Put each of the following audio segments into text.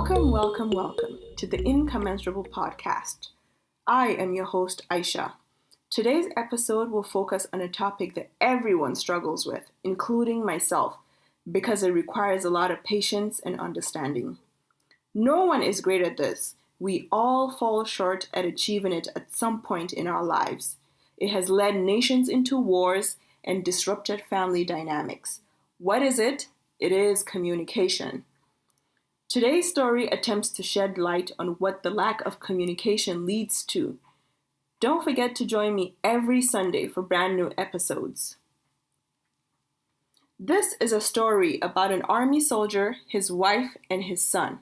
Welcome to the Incommensurable Podcast. I am your host, A'isha. Today's episode will focus on a topic that everyone struggles with, including myself, because it requires a lot of patience and understanding. No one is great at this. We all fall short at achieving it at some point in our lives. It has led nations into wars and disrupted family dynamics. What is it? It is communication. Today's story attempts to shed light on what the lack of communication leads to. Don't forget to join me every Sunday for brand new episodes. This is a story about an army soldier, his wife, and his son.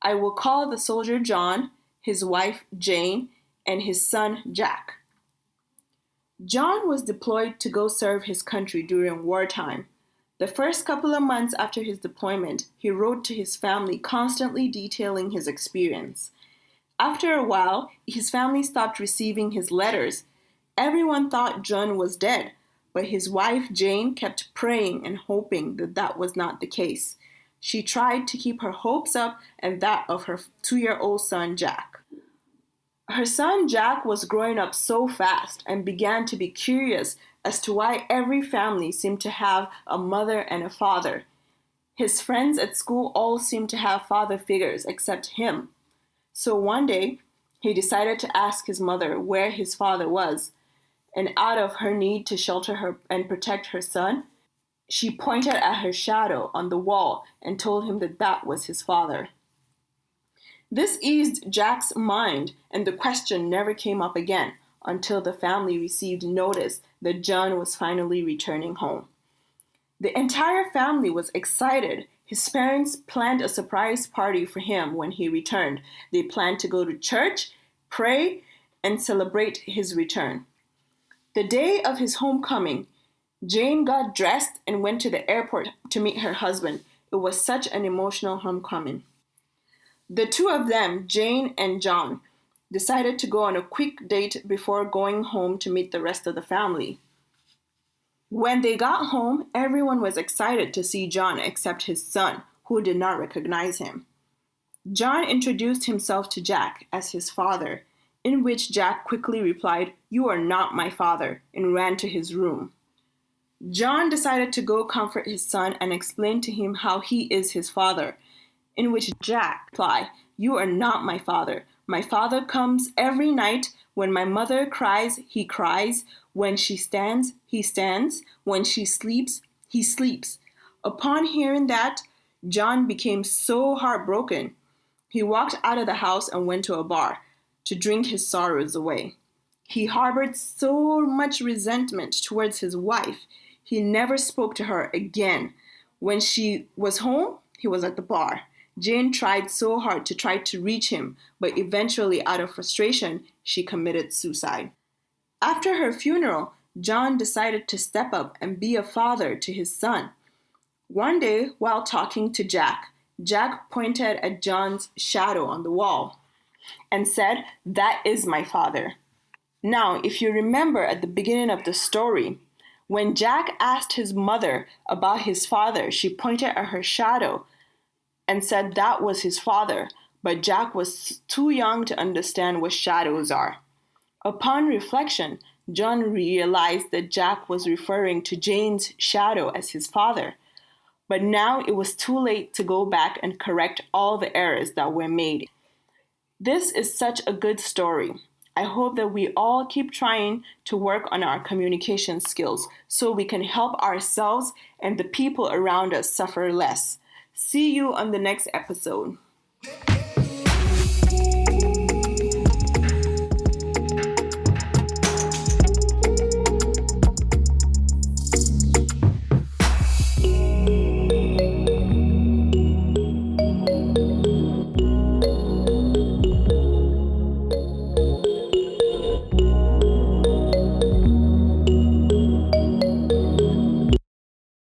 I will call the soldier John, his wife Jane, and his son Jack. John was deployed to go serve his country during wartime. The first couple of months after his deployment, he wrote to his family, constantly detailing his experience. After a while, his family stopped receiving his letters. Everyone thought John was dead, but his wife Jane kept praying and hoping that that was not the case. She tried to keep her hopes up and that of her 2-year-old son Jack. Her son Jack was growing up so fast and began to be curious as to why every family seemed to have a mother and a father. His friends at school all seemed to have father figures except him. So one day, he decided to ask his mother where his father was, and out of her need to shelter her and protect her son, she pointed at her shadow on the wall and told him that that was his father. This eased Jack's mind, and the question never came up again until the family received notice that John was finally returning home. The entire family was excited. His parents planned a surprise party for him when he returned. They planned to go to church, pray, and celebrate his return. The day of his homecoming, Jane got dressed and went to the airport to meet her husband. It was such an emotional homecoming. The two of them, Jane and John, decided to go on a quick date before going home to meet the rest of the family. When they got home, everyone was excited to see John except his son, who did not recognize him. John introduced himself to Jack as his father, in which Jack quickly replied, "You are not my father," and ran to his room. John decided to go comfort his son and explain to him how he is his father, in which Jack replied, "You are not my father. My father comes every night. When my mother cries, he cries. When she stands, he stands. When she sleeps, he sleeps." Upon hearing that, John became so heartbroken. He walked out of the house and went to a bar to drink his sorrows away. He harbored so much resentment towards his wife. He never spoke to her again. When she was home, he was at the bar. Jane tried so hard to try to reach him, but eventually, out of frustration, she committed suicide. After her funeral, John decided to step up and be a father to his son. One day, while talking to Jack, Jack pointed at John's shadow on the wall and said, "That is my father." Now, if you remember at the beginning of the story, when Jack asked his mother about his father, she pointed at her shadow and said that was his father, but Jack was too young to understand what shadows are. Upon reflection, John realized that Jack was referring to Jane's shadow as his father, but now it was too late to go back and correct all the errors that were made. This is such a good story. I hope that we all keep trying to work on our communication skills so we can help ourselves and the people around us suffer less. See you on the next episode.